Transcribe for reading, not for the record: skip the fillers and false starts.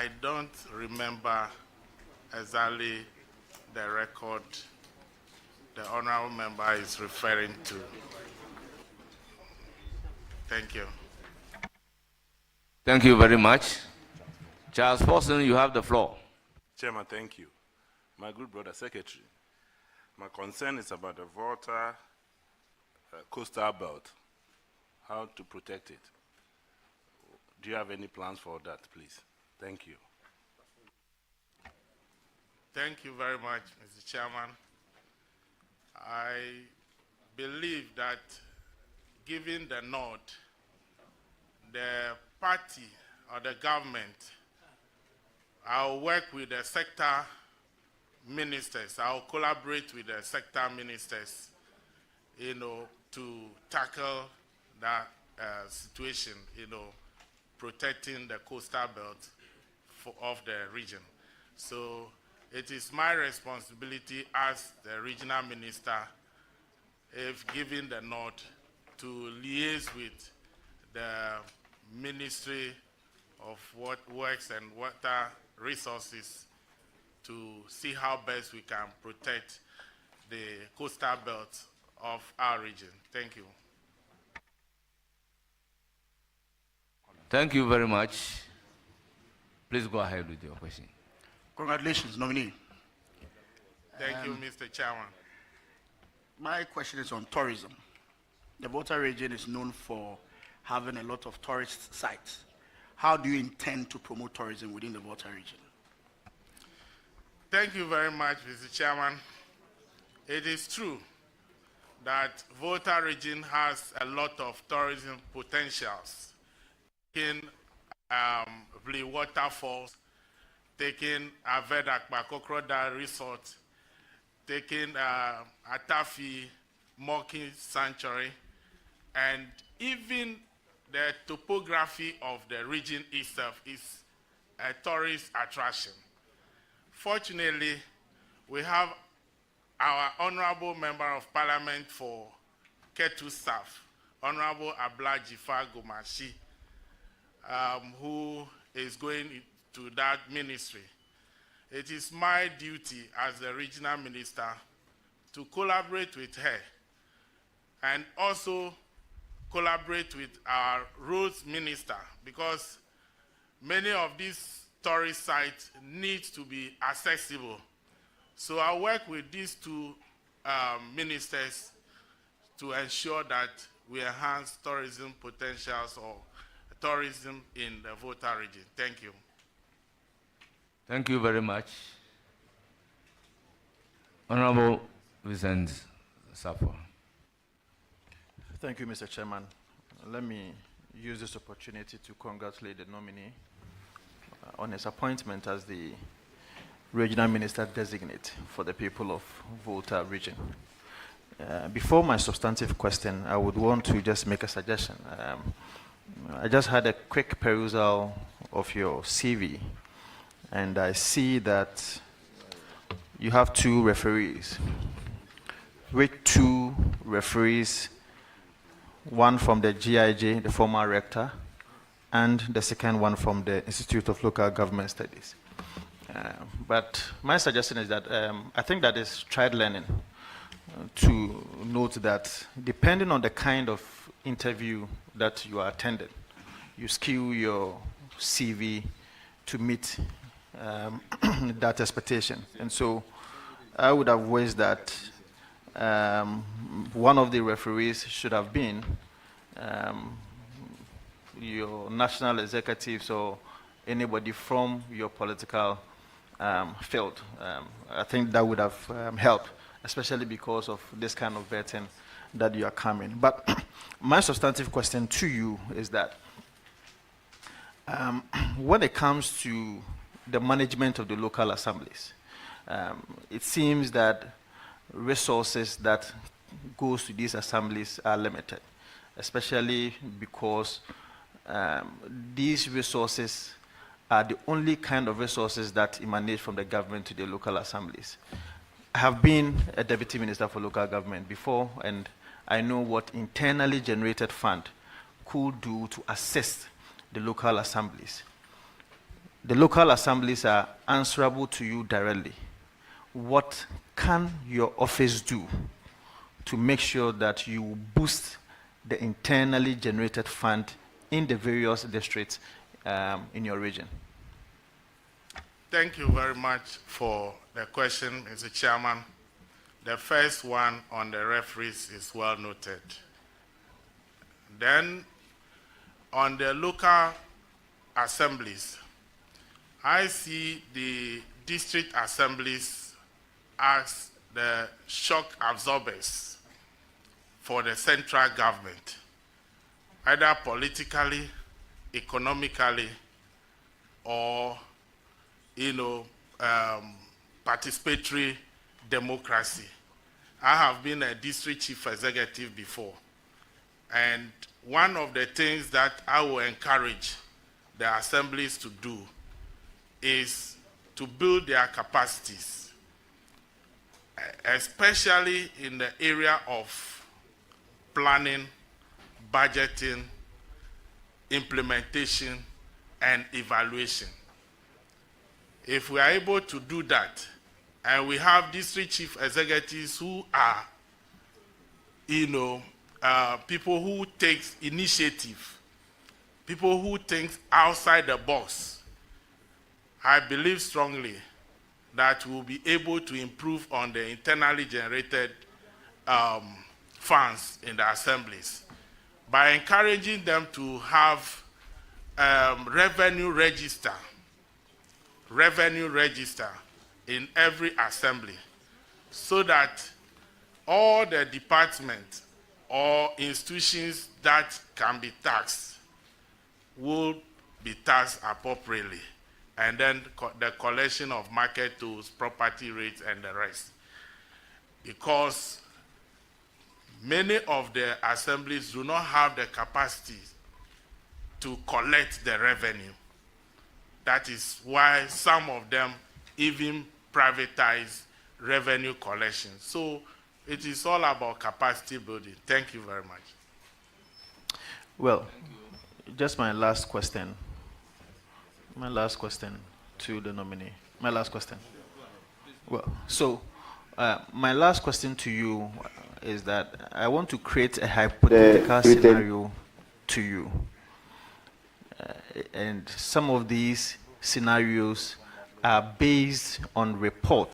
I don't remember exactly the record the honorable member is referring to. Thank you. Thank you very much. Charles Forson, you have the floor. Chairman, thank you. My good brother secretary, my concern is about the Volta coastal belt, how to protect it. Do you have any plans for that, please? Thank you. Thank you very much, Mr. Chairman. I believe that given the nod, the party or the government, I'll work with the sector ministers. I'll collaborate with the sector ministers, to tackle that situation, protecting the coastal belt of the region. So it is my responsibility as the regional minister, if given the nod, to liaise with the Ministry of Works and Water Resources to see how best we can protect the coastal belt of our region. Thank you. Thank you very much. Please go ahead with your question. Congratulations, nominee. Thank you, Mr. Chairman. My question is on tourism. The Volta region is known for having a lot of tourist sites. How do you intend to promote tourism within the Volta region? Thank you very much, Mr. Chairman. It is true that Volta region has a lot of tourism potentials. Taking Blue Waterfalls, taking Vedakba Crocodile Resort, taking Atafi Mocking Sanctuary, and even the topography of the region itself is a tourist attraction. Fortunately, we have our Honorable Member of Parliament for Ketu South, Honorable Abla Jifar Gomashi, who is going to that ministry. It is my duty as the regional minister to collaborate with her and also collaborate with our roads minister, because many of these tourist sites need to be accessible. So I work with these two ministers to ensure that we enhance tourism potentials or tourism in the Volta region. Thank you. Thank you very much. Honorable Vincent Sapo. Thank you, Mr. Chairman. Let me use this opportunity to congratulate the nominee on his appointment as the Regional Minister Designate for the people of Volta region. Before my substantive question, I would want to just make a suggestion. I just had a quick perusal of your CV, and I see that you have 2 referees, with 2 referees, one from the GIJ, the former rector, and the second one from the Institute of Local Government Studies. But my suggestion is that I think that is tried learning to note that depending on the kind of interview that you are attending, you skew your CV to meet that expectation. And so I would have wished that one of the referees should have been your national executives or anybody from your political field. I think that would have helped, especially because of this kind of vetting that you are coming. But my substantive question to you is that when it comes to the management of the local assemblies, it seems that resources that goes to these assemblies are limited, especially because these resources are the only kind of resources that emanate from the government to the local assemblies. I have been a deputy minister for local government before, and I know what internally generated fund could do to assist the local assemblies. the local assemblies are answerable to you directly. What can your office do to make sure that you boost the internally generated fund in the various districts in your region? Thank you very much for the question, Mr. Chairman. The first one on the referees is well noted. Then, on the local assemblies, I see the district assemblies as the shock absorbers for the central government, either politically, economically, or participatory democracy. I have been a district chief executive before, and one of the things that I will encourage the assemblies to do is to build their capacities, especially in the area of planning, budgeting, implementation, and evaluation. If we are able to do that, and we have district chief executives who are, people who take initiative, people who think outside the box, I believe strongly that we'll be able to improve on the internally generated funds in the assemblies by encouraging them to have revenue register in every assembly, so that all the departments or institutions that can be taxed will be taxed appropriately, and then the collection of market tools, property rates, and the rest. Because many of the assemblies do not have the capacity to collect the revenue. That is why some of them even privatize revenue collection. So it is all about capacity building. Thank you very much. Well, just my last question. My last question to the nominee. My last question. Well, so my last question to you is that I want to create a hypothetical scenario to you. And some of these scenarios are based on reports